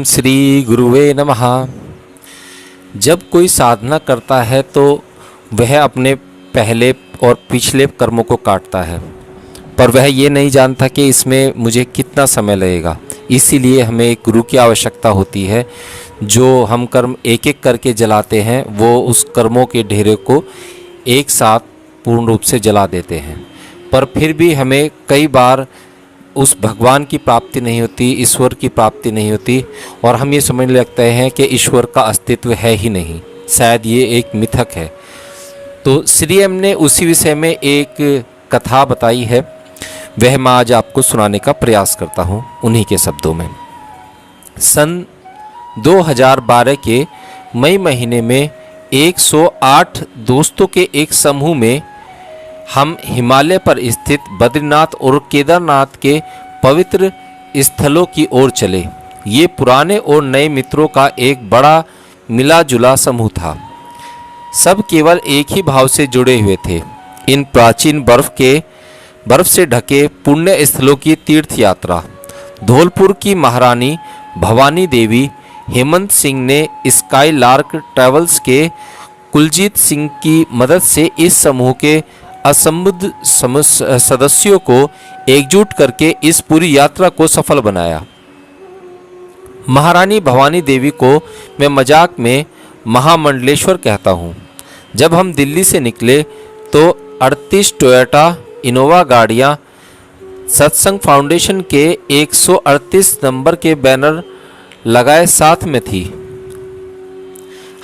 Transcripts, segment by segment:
ओम श्री गुरुवे नमः। जब कोई साधना करता है तो वह अपने पहले और पिछले कर्मों को काटता है, पर वह ये नहीं जानता कि इसमें मुझे कितना समय लगेगा। इसीलिए हमें एक गुरु की आवश्यकता होती है। जो हम कर्म एक एक करके जलाते हैं वो उस कर्मों के ढेरे को एक साथ पूर्ण रूप से जला देते हैं, पर फिर भी हमें कई बार उस भगवान की प्राप्ति नहीं होती, ईश्वर की प्राप्ति नहीं होती, और हम ये समझने लगते हैं कि ईश्वर का अस्तित्व है ही नहीं, शायद ये एक मिथक है। तो श्री एम ने उसी विषय में एक कथा बताई है, वह मैं आज आपको सुनाने का प्रयास करता हूँ उन्हीं के शब्दों में। सन 2012 के मई महीने में 108 दोस्तों के एक समूह में हम हिमालय पर स्थित बद्रीनाथ और केदारनाथ के पवित्र स्थलों की ओर चले। ये पुराने और नए मित्रों का एक बड़ा मिला जुला समूह था। सब केवल एक ही भाव से जुड़े हुए थे। इन प्राचीन बर्फ से ढके पुण्य स्थलों की तीर्थ यात्रा। धौलपुर की महारानी भवानी देवी हेमंत सिंह ने स्काई लार्क ट्रैवल्स के कुलजीत सिंह की मदद से इस समूह के असंबद्ध सदस्यों को एकजुट करके इस पूरी यात्रा को सफल बनाया। महारानी भवानी देवी को मैं मजाक में महामंडलेश्वर कहता हूँ। जब हम दिल्ली से निकले तो 38 टोयोटा इनोवा गाड़ियाँ सत्संग फाउंडेशन के 138 नंबर के बैनर लगाए साथ में थी।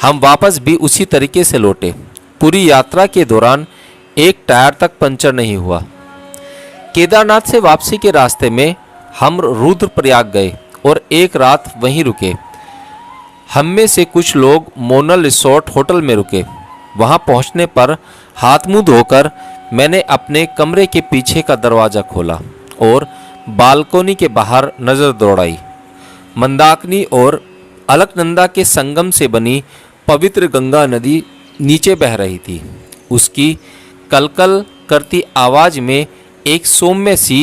हम वापस भी उसी तरीके से लौटे। पूरी यात्रा के दौरान एक टायर तक पंचर नहीं हुआ। केदारनाथ से वापसी के रास्ते में हम रुद्रप्रयाग गए और एक रात वहीं रुके। हम में से कुछ लोग मोनल रिसोर्ट होटल में रुके। वहां पहुंचने पर हाथ मुंह धोकर मैंने अपने कमरे के पीछे का दरवाज़ा खोला और बालकोनी के बाहर नज़र दौड़ाई। मंदाकिनी और अलकनंदा के संगम से बनी पवित्र गंगा नदी नीचे बह रही थी। उसकी कलकल करती आवाज़ में एक सौम्य सी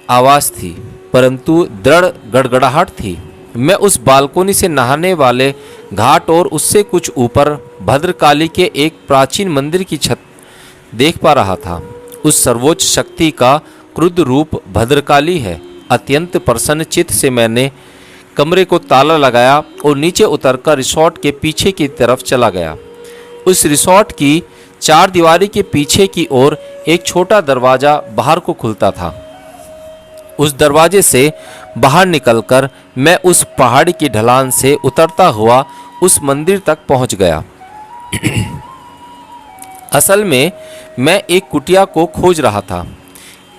आवाज़ थी, परंतु दृढ़ गड़गड़ाहट थी। मैं उस बालकोनी से नहाने वाले घाट और उससे कुछ ऊपर भद्रकाली के एक प्राचीन मंदिर की छत देख पा रहा था। उस सर्वोच्च शक्ति का क्रुद्ध रूप भद्रकाली है। अत्यंत प्रसन्न चित्त से मैंने कमरे को ताला लगाया और नीचे उतरकर रिसोर्ट के पीछे की तरफ चला गया। उस रिसोर्ट की चार दीवारी के पीछे की ओर एक छोटा दरवाज़ा बाहर को खुलता था। उस दरवाजे से बाहर निकलकर मैं उस पहाड़ी की ढलान से उतरता हुआ उस मंदिर तक पहुंच गया। असल में मैं एक कुटिया को खोज रहा था,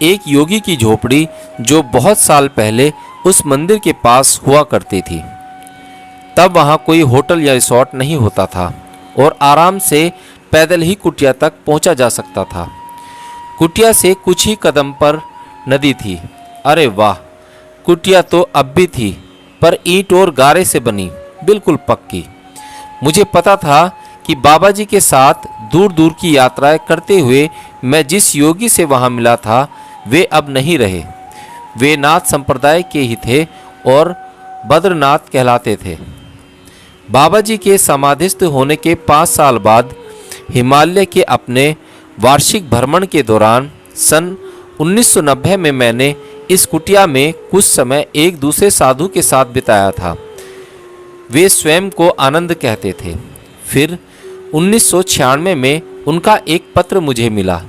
एक योगी की झोपड़ी जो बहुत साल पहले उस मंदिर के पास हुआ करती थी। तब वहाँ कोई होटल या रिसोर्ट नहीं होता था और आराम से पैदल ही कुटिया तक पहुंचा जा सकता था। कुटिया से कुछ ही कदम पर नदी थी। अरे वाह, कुटिया तो अब भी थी, पर ईंट और गारे से बनी, बिल्कुल पक्की। मुझे पता था कि बाबा जी के साथ दूर दूर की यात्राएं करते हुए मैं जिस योगी से वहां मिला था वे अब नहीं रहे। वे नाथ संप्रदाय के ही थे और बद्रनाथ कहलाते थे। बाबा जी के समाधिस्थ होने के 5 साल बाद हिमालय के अपने वार्षिक भ्रमण के दौरान सन 1990 में मैंने इस कुटिया में कुछ समय एक दूसरे साधु के साथ बिताया था। वे स्वयं को आनंद कहते थे। फिर 1996 में उनका एक पत्र मुझे मिला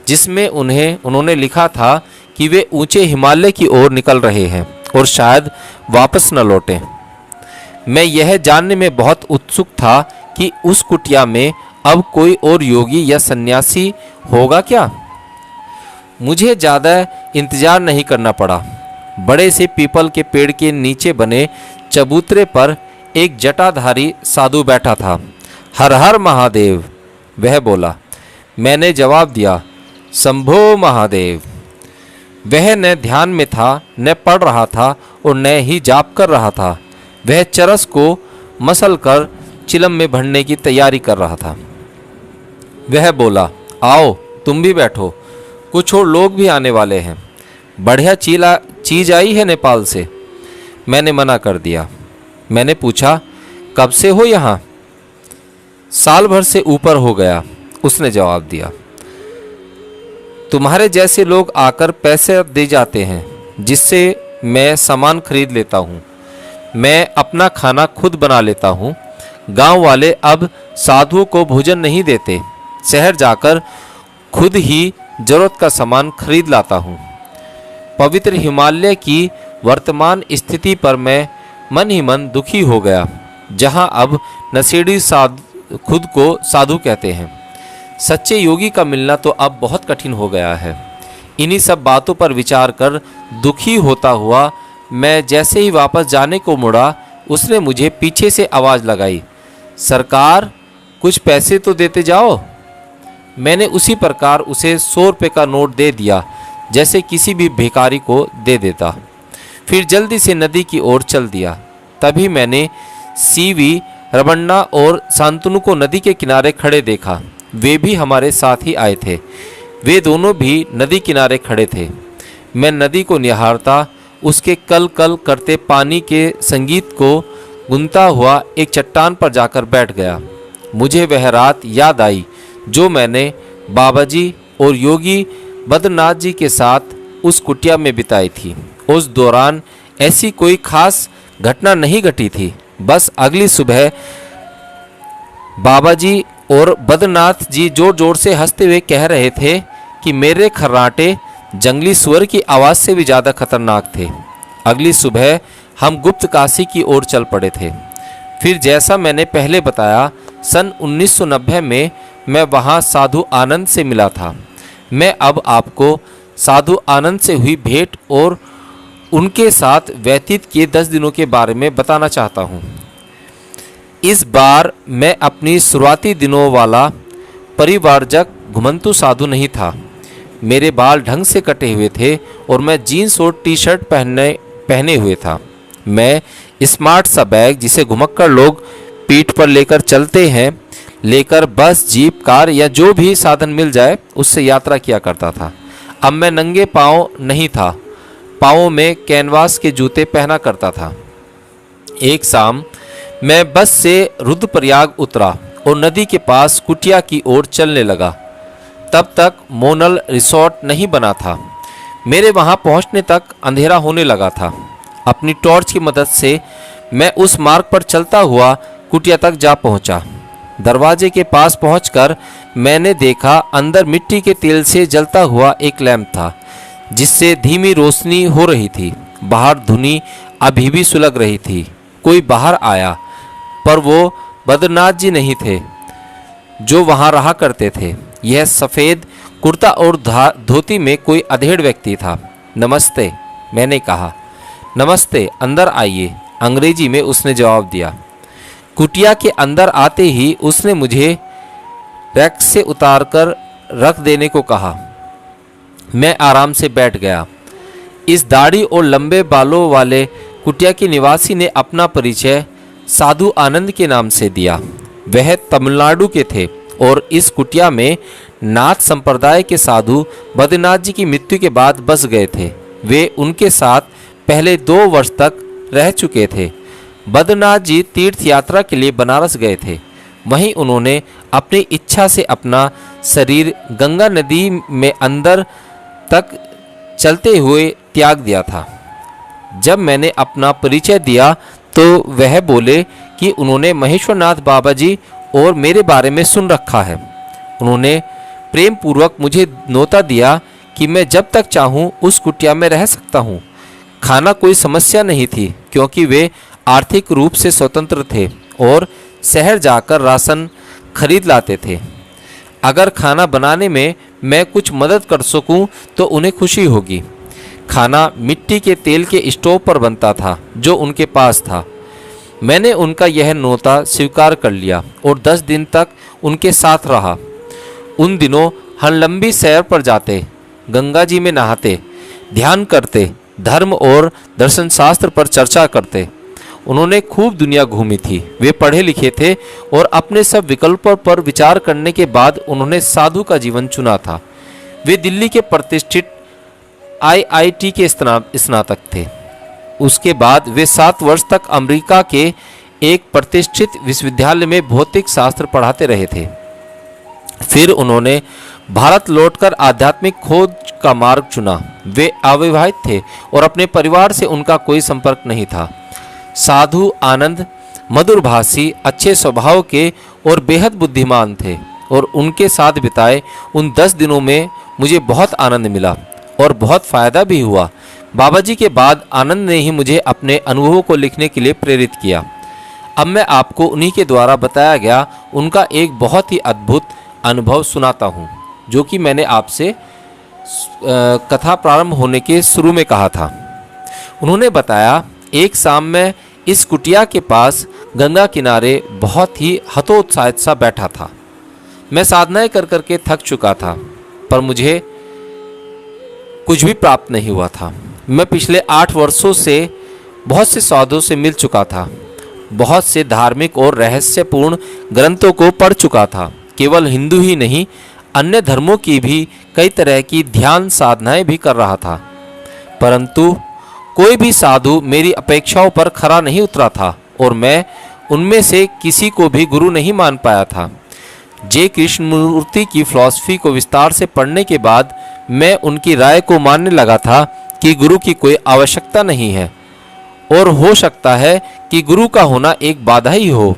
जिसमें उन्होंने लिखा था कि वे ऊंचे हिमालय की ओर निकल रहे हैं और शायद वापस न लौटें। मैं यह जानने में बहुत उत्सुक था कि उस कुटिया में अब कोई और योगी या सन्यासी होगा क्या। मुझे ज़्यादा इंतजार नहीं करना पड़ा। बड़े से पीपल के पेड़ के नीचे बने चबूतरे पर एक जटाधारी साधु बैठा था। हर हर महादेव, वह बोला। मैंने जवाब दिया, शंभो महादेव। वह न ध्यान में था, न पढ़ रहा था और न ही जाप कर रहा था। वह चरस को मसल कर चिलम में भरने की तैयारी कर रहा था। वह बोला, आओ तुम भी बैठो, कुछ और लोग भी आने वाले हैं। बढ़िया चीज़ आई है नेपाल से। मैंने मना कर दिया। मैंने पूछा, कब से हो यहाँ? साल भर से ऊपर हो गया, उसने जवाब दिया। तुम्हारे जैसे लोग आकर पैसे दे जाते हैं जिससे मैं सामान खरीद लेता हूँ। मैं अपना खाना खुद बना लेता हूँ। गांव वाले अब साधुओं को भोजन नहीं देते। शहर जाकर खुद ही जरूरत का सामान खरीद लाता हूँ। पवित्र हिमालय की वर्तमान स्थिति पर मैं मन ही मन दुखी हो गया, जहाँ अब नशेड़ी खुद को साधु कहते हैं। सच्चे योगी का मिलना तो अब बहुत कठिन हो गया है। इन्हीं सब बातों पर विचार कर दुखी होता हुआ मैं जैसे ही वापस जाने को मुड़ा, उसने मुझे पीछे से आवाज़ लगाई, सरकार कुछ पैसे तो देते जाओ। मैंने उसी प्रकार उसे 100 रुपये का नोट दे दिया, जैसे किसी भी भिखारी को दे देता। फिर जल्दी से नदी की ओर चल दिया। तभी मैंने सीवी, रमन्ना और शांतनु को नदी के किनारे खड़े देखा। वे भी हमारे साथ ही आए थे। वे दोनों भी नदी किनारे खड़े थे। मैं नदी को निहारता उसके कल कल करते पानी के संगीत को गुनता हुआ एक चट्टान पर जाकर बैठ गया। मुझे वह रात याद आई जो मैंने बाबाजी और योगी बद्रनाथ जी के साथ उस कुटिया में बिताई थी। उस दौरान ऐसी कोई खास घटना नहीं घटी थी। बस अगली सुबह बाबाजी और बद्रनाथ जी जोर जोर से हंसते हुए कह रहे थे कि मेरे खर्राटे जंगली सुअर की आवाज़ से भी ज़्यादा खतरनाक थे। अगली सुबह हम गुप्त काशी की ओर चल पड़े थे। फिर जैसा मैंने पहले बताया, सन 1990 में मैं वहाँ साधु आनंद से मिला था। मैं अब आपको साधु आनंद से हुई भेंट और उनके साथ व्यतीत किए 10 दिनों के बारे में बताना चाहता हूँ। इस बार मैं अपनी शुरुआती दिनों वाला परिवारजक घुमंतु साधु नहीं था। मेरे बाल ढंग से कटे हुए थे और मैं जीन्स और टी शर्ट पहने हुए था। मैं स्मार्ट सा बैग, जिसे घुमक्कड़ लोग पीठ पर लेकर चलते हैं, लेकर बस, जीप, कार या जो भी साधन मिल जाए उससे यात्रा किया करता था। अब मैं नंगे पाँव नहीं था, पाँवों में कैनवास के जूते पहना करता था। एक शाम मैं बस से रुद्रप्रयाग उतरा और नदी के पास कुटिया की ओर चलने लगा। तब तक मोनल रिसोर्ट नहीं बना था। मेरे वहां पहुंचने तक अंधेरा होने लगा था। अपनी टॉर्च की मदद से मैं उस मार्ग पर चलता हुआ कुटिया तक जा पहुंचा। दरवाजे के पास पहुंचकर मैंने देखा अंदर मिट्टी के तेल से जलता हुआ एक लैंप था, जिससे धीमी रोशनी हो रही थी। बाहर धुनी अभी भी सुलग रही थी। कोई बाहर आया, पर वो बद्रनाथ जी नहीं थे जो वहां रहा करते थे। यह सफ़ेद कुर्ता और धोती में कोई अधेड़ व्यक्ति था। नमस्ते, मैंने कहा। नमस्ते, अंदर आइए, अंग्रेजी में उसने जवाब दिया। कुटिया के अंदर आते ही उसने मुझे रैक से उतारकर रख देने को कहा। मैं आराम से बैठ गया। इस दाढ़ी और लंबे बालों वाले कुटिया के निवासी ने अपना परिचय साधु आनंद के नाम से दिया। वह तमिलनाडु के थे और इस कुटिया में नाथ संप्रदाय के साधु बद्रीनाथ जी की मृत्यु के बाद बस गए थे। वे उनके साथ पहले 2 वर्ष तक रह चुके थे। बद्रीनाथ जी तीर्थ यात्रा के लिए बनारस गए थे। वहीं उन्होंने अपनी इच्छा से अपना शरीर गंगा नदी में अंदर तक चलते हुए त्याग दिया था। जब मैंने अपना परिचय दिया तो वह बोले कि उन्होंने महेश्वरनाथ बाबा जी और मेरे बारे में सुन रखा है। उन्होंने प्रेम पूर्वक मुझे न्योता दिया कि मैं जब तक चाहूँ उस कुटिया में रह सकता हूँ। खाना कोई समस्या नहीं थी, क्योंकि वे आर्थिक रूप से स्वतंत्र थे और शहर जाकर राशन खरीद लाते थे। अगर खाना बनाने में मैं कुछ मदद कर सकूं तो उन्हें खुशी होगी। खाना मिट्टी के तेल के स्टोव पर बनता था जो उनके पास था। मैंने उनका यह न्योता स्वीकार कर लिया और 10 दिन तक उनके साथ रहा। उन दिनों हम लंबी सैर पर जाते, गंगा जी में नहाते, ध्यान करते, धर्म और दर्शन शास्त्र पर चर्चा करते। उन्होंने खूब दुनिया घूमी थी। वे पढ़े लिखे थे और अपने सब विकल्पों पर विचार करने के बाद उन्होंने साधु का जीवन चुना था। वे दिल्ली के प्रतिष्ठित IIT के स्नातक थे। उसके बाद वे 7 वर्ष तक अमेरिका के एक प्रतिष्ठित विश्वविद्यालय में भौतिक शास्त्र पढ़ाते रहे थे। फिर उन्होंने भारत लौटकर आध्यात्मिक खोज का मार्ग चुना। वे अविवाहित थे और अपने परिवार से उनका कोई संपर्क नहीं था। साधु आनंद मधुरभाषी, अच्छे स्वभाव के और बेहद बुद्धिमान थे और उनके साथ बिताए उन 10 दिनों में मुझे बहुत आनंद मिला और बहुत फ़ायदा भी हुआ। बाबा जी के बाद आनंद ने ही मुझे अपने अनुभवों को लिखने के लिए प्रेरित किया। अब मैं आपको उन्हीं के द्वारा बताया गया उनका एक बहुत ही अद्भुत अनुभव सुनाता हूँ, जो कि मैंने आपसे कथा प्रारंभ होने के शुरू में कहा था। उन्होंने बताया, एक शाम मैं इस कुटिया के पास गंगा किनारे बहुत ही हतोत्साहित सा बैठा था। मैं साधनाएं कर करके थक चुका था, पर मुझे कुछ भी प्राप्त नहीं हुआ था। मैं पिछले 8 वर्षों से बहुत से साधुओं से मिल चुका था, बहुत से धार्मिक और रहस्यपूर्ण ग्रंथों को पढ़ चुका था। केवल हिंदू ही नहीं, अन्य धर्मों की भी कई तरह की ध्यान साधनाएं भी कर रहा था, परंतु कोई भी साधु मेरी अपेक्षाओं पर खरा नहीं उतरा था और मैं उनमें से किसी को भी गुरु नहीं मान पाया था। जे कृष्णमूर्ति की फिलॉसफी को विस्तार से पढ़ने के बाद मैं उनकी राय को मानने लगा था कि गुरु की कोई आवश्यकता नहीं है और हो सकता है कि गुरु का होना एक बाधा ही हो।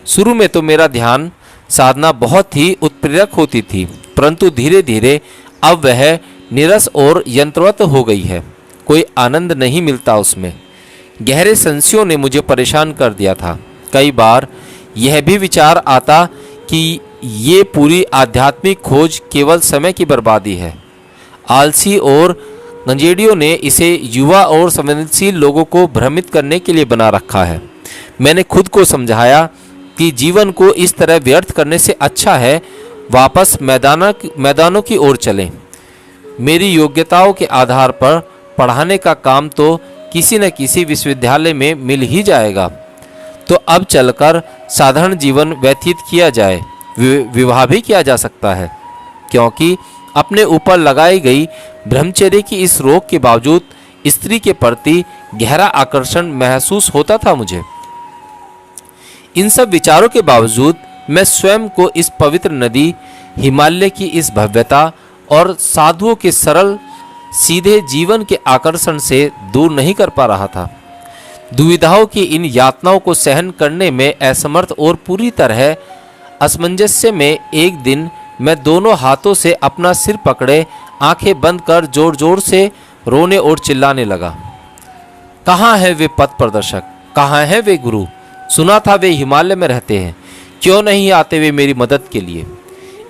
शुरू में तो मेरा ध्यान साधना बहुत ही उत्प्रेरक होती थी, परंतु धीरे धीरे अब वह नीरस और यंत्रवत हो गई है। कोई आनंद नहीं मिलता उसमें। गहरे संशयों ने मुझे परेशान कर दिया था। कई बार यह भी विचार आता कि ये पूरी आध्यात्मिक खोज केवल समय की बर्बादी है। आलसी और गंजेड़ियों ने इसे युवा और संवेदनशील लोगों को भ्रमित करने के लिए बना रखा है। मैंने खुद को समझाया कि जीवन को इस तरह व्यर्थ करने से अच्छा है वापस मैदानों की ओर चलें। मेरी योग्यताओं के आधार पर पढ़ाने का काम तो किसी न किसी विश्वविद्यालय में मिल ही जाएगा, तो अब चलकर साधारण जीवन व्यतीत किया जाए, विवाह भी किया जा सकता है, क्योंकि अपने ऊपर लगाई गई ब्रह्मचर्य की इस रोक के बावजूद स्त्री के प्रति गहरा आकर्षण महसूस होता था मुझे। इन सब विचारों के बावजूद मैं स्वयं को इस पवित्र नदी हिमालय की इस भव्यता और साधुओं के सरल सीधे जीवन के आकर्षण से दूर नहीं कर पा रहा था। दुविधाओं की इन यातनाओं को सहन करने में असमर्थ और पूरी तरह असमंजस्य में एक दिन मैं दोनों हाथों से अपना सिर पकड़े आंखें बंद कर जोर जोर से रोने और चिल्लाने लगा। कहाँ है वे पथ प्रदर्शक? कहाँ है वे गुरु? सुना था वे हिमालय में रहते हैं, क्यों नहीं आते वे मेरी मदद के लिए?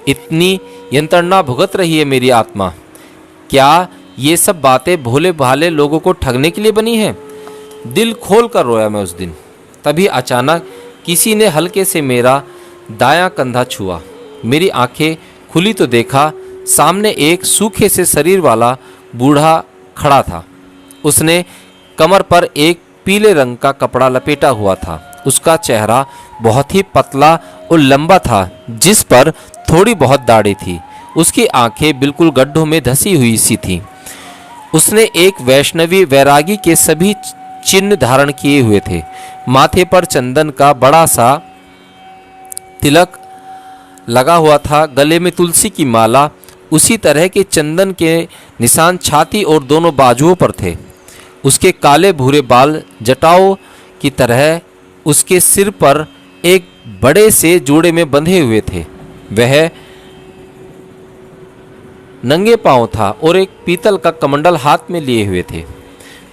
इतनी यंत्रणा भुगत रही है मेरी आत्मा। क्या ये सब बातें भोले भाले लोगों को ठगने के लिए बनी हैं? दिल खोल कर रोया मैं उस दिन। तभी अचानक किसी ने हल्के से मेरा दायां कंधा छुआ। मेरी आंखें खुली तो देखा सामने एक सूखे से शरीर वाला बूढ़ा खड़ा था। उसने कमर पर एक पीले रंग का कपड़ा लपेटा हुआ था। उसका चेहरा बहुत ही पतला और लंबा था, जिस पर थोड़ी बहुत दाढ़ी थी। उसकी आंखें बिल्कुल गड्ढों में धसी हुई सी थीं। उसने एक वैष्णवी वैरागी के सभी चिन्ह धारण किए हुए थे। माथे पर चंदन का बड़ा सा तिलक लगा हुआ था, गले में तुलसी की माला, उसी तरह के चंदन के निशान छाती और दोनों बाजुओं पर थे। उसके काले भूरे बाल जटाओं की तरह उसके सिर पर एक बड़े से जोड़े में बंधे हुए थे। वह नंगे पांव था और एक पीतल का कमंडल हाथ में लिए हुए थे।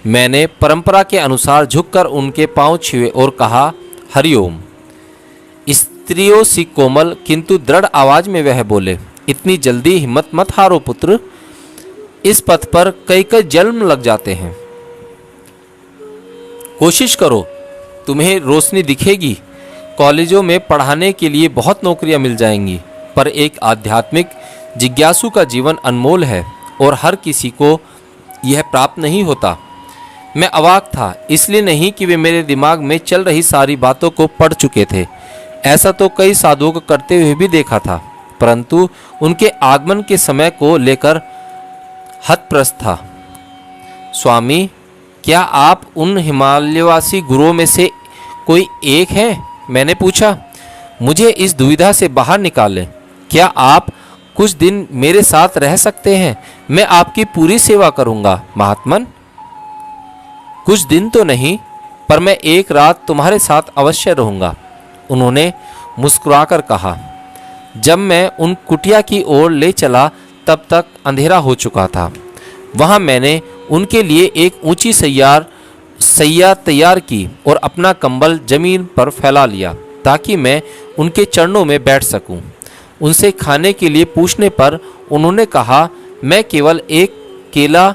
मैंने परंपरा के अनुसार झुककर उनके पांव छुए और कहा, हरिओम। स्त्रियों सी कोमल किंतु दृढ़ आवाज में वह बोले, इतनी जल्दी हिम्मत मत हारो पुत्र, इस पथ पर कई कई जन्म लग जाते हैं। कोशिश करो, तुम्हें रोशनी दिखेगी। कॉलेजों में पढ़ाने के लिए बहुत नौकरियां मिल जाएंगी, पर एक आध्यात्मिक जिज्ञासु का जीवन अनमोल है और हर किसी को यह प्राप्त नहीं होता। मैं अवाक था, इसलिए नहीं कि वे मेरे दिमाग में चल रही सारी बातों को पढ़ चुके थे। ऐसा तो कई साधुओं को करते हुए भी देखा था, परंतु उनके आगमन के समय को लेकर हतप्रस्त था। स्वामी, क्या आप उन हिमालयवासी गुरुओं में से कोई एक हैं? मैंने पूछा। मुझे इस दुविधा से बाहर निकालें। क्या आप कुछ दिन मेरे साथ रह सकते हैं? मैं आपकी पूरी सेवा करूंगा महात्मन। कुछ दिन तो नहीं, पर मैं एक रात तुम्हारे साथ अवश्य रहूंगा, उन्होंने मुस्कुराकर कहा। जब मैं उन कुटिया की ओर ले चला तब तक अंधेरा हो चुका था। वहां मैंने उनके लिए एक ऊंची सैया तैयार की और अपना कंबल जमीन पर फैला लिया ताकि मैं उनके चरणों में बैठ सकूं। उनसे खाने के लिए पूछने पर उन्होंने कहा, मैं केवल एक केला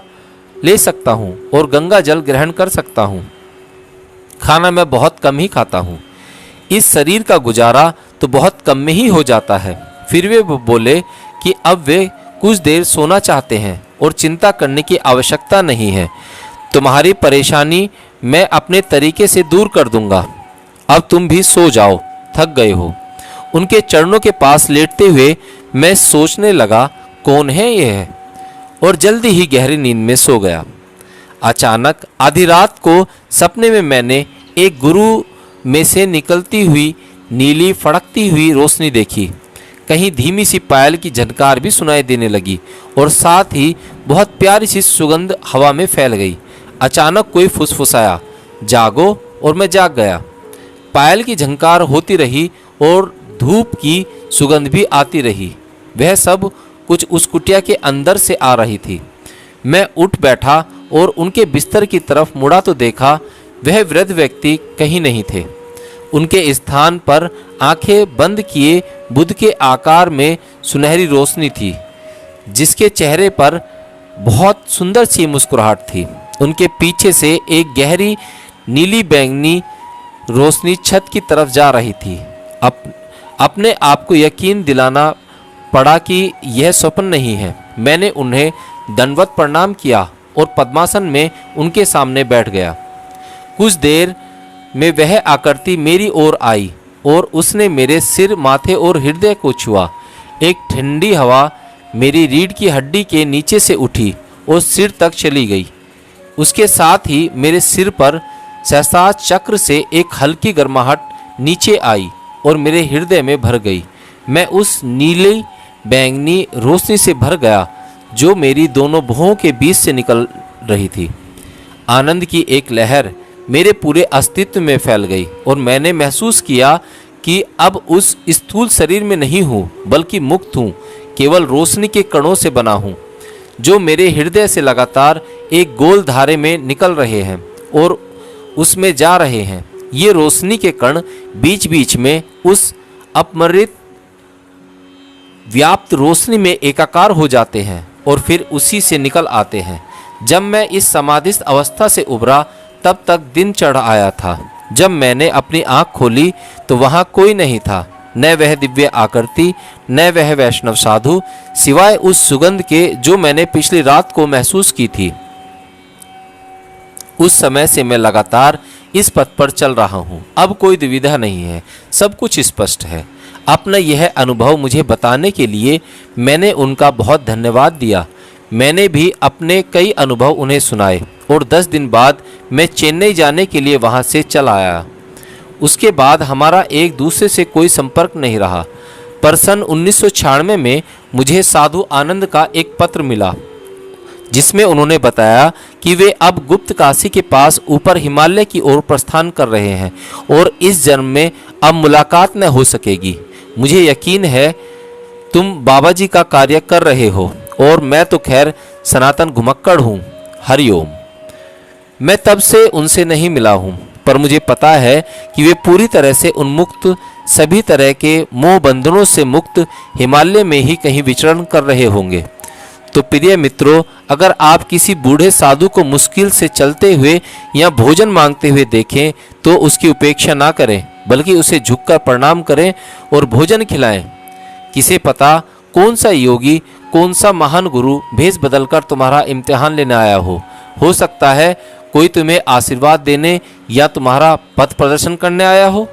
ले सकता हूं और गंगा जल ग्रहण कर सकता हूं। खाना मैं बहुत कम ही खाता हूं। इस शरीर का गुजारा तो बहुत कम में ही हो जाता है। फिर वे बोले कि अब वे कुछ देर सोना चाहते हैं और चिंता करने की आवश्यकता नहीं है। तुम्हारी परेशानी मैं अपने तरीके से दूर कर दूंगा। अब तुम भी सो जाओ, थक गए हो। उनके चरणों के पास लेटते हुए मैं सोचने लगा, कौन है यह, और जल्दी ही गहरी नींद में सो गया। अचानक आधी रात को सपने में मैंने एक गुरु में से निकलती हुई नीली फड़कती हुई रोशनी देखी। कहीं धीमी सी पायल की झनकार भी सुनाई देने लगी और साथ ही बहुत प्यारी सी सुगंध हवा में फैल गई। अचानक कोई फुसफुसाया, जागो, और मैं जाग गया। पायल की झनकार होती रही और धूप की सुगंध भी आती रही। वह सब कुछ उस कुटिया के अंदर से आ रही थी। मैं उठ बैठा और उनके बिस्तर की तरफ मुड़ा तो देखा वह वृद्ध व्यक्ति कहीं नहीं थे। उनके स्थान पर आंखें बंद किए बुद्ध के आकार में सुनहरी रोशनी थी, जिसके चेहरे पर बहुत सुंदर सी मुस्कुराहट थी। उनके पीछे से एक गहरी नीली बैंगनी रोशनी छत की तरफ जा रही थी। अपने आप को यकीन दिलाना पड़ा कि यह स्वप्न नहीं है। मैंने उन्हें दंडवत प्रणाम किया और पद्मासन में उनके सामने बैठ गया। कुछ देर में वह आकृति मेरी ओर आई और उसने मेरे सिर, माथे और हृदय को छुआ। एक ठंडी हवा मेरी रीढ़ की हड्डी के नीचे से उठी और सिर तक चली गई। उसके साथ ही मेरे सिर पर सहसा चक्र से एक हल्की गर्माहट नीचे आई और मेरे हृदय में भर गई। मैं उस नीली बैंगनी रोशनी से भर गया जो मेरी दोनों भुवों के बीच से निकल रही थी। आनंद की एक लहर मेरे पूरे अस्तित्व में फैल गई और मैंने महसूस किया कि अब उस स्थूल शरीर में नहीं हूँ, बल्कि मुक्त हूँ, केवल रोशनी के कणों से बना हूँ जो मेरे हृदय से लगातार एक गोल धारे में निकल रहे हैं और उसमें जा रहे हैं। ये रोशनी के कण बीच बीच में उस अपमृत व्याप्त रोशनी में एकाकार हो जाते हैं और फिर उसी से निकल आते हैं। जब मैं इस समाधिस्थ अवस्था से उभरा तब तक दिन चढ़ आया था। जब मैंने अपनी आंख खोली तो वहां कोई नहीं था, न वह दिव्य आकृति, न वह वैष्णव साधु, सिवाय उस सुगंध के जो मैंने पिछली रात को महसूस की थी। उस समय से मैं लगातार इस पथ पर चल रहा हूँ। अब कोई दुविधा नहीं है, सब कुछ स्पष्ट है। अपना यह अनुभव मुझे बताने के लिए मैंने उनका बहुत धन्यवाद दिया। मैंने भी अपने कई अनुभव उन्हें सुनाए और 10 दिन बाद मैं चेन्नई जाने के लिए वहां से चला आया। उसके बाद हमारा एक दूसरे से कोई संपर्क नहीं रहा। पर सन 1996 में मुझे साधु आनंद का एक पत्र मिला जिसमें उन्होंने बताया कि वे अब गुप्त काशी के पास ऊपर हिमालय की ओर प्रस्थान कर रहे हैं और इस जन्म में अब मुलाकात न हो सकेगी। मुझे यकीन है तुम बाबा जी का कार्य कर रहे हो और मैं तो खैर सनातन घुमक्कड़ हूँ। हरिओम। मैं तब से उनसे नहीं मिला हूँ, पर मुझे पता है कि वे पूरी तरह से उन्मुक्त, सभी तरह के मोह बंधनों से मुक्त हिमालय में ही कहीं विचरण कर रहे होंगे। तो प्रिय मित्रों, अगर आप किसी बूढ़े साधु को मुश्किल से चलते हुए या भोजन मांगते हुए देखें तो उसकी उपेक्षा ना करें, बल्कि उसे झुककर प्रणाम करें और भोजन खिलाएं। किसे पता कौन सा योगी, कौन सा महान गुरु भेष बदलकर तुम्हारा इम्तिहान लेने आया हो सकता है कोई तुम्हें आशीर्वाद देने या तुम्हारा पथ प्रदर्शन करने आया हो।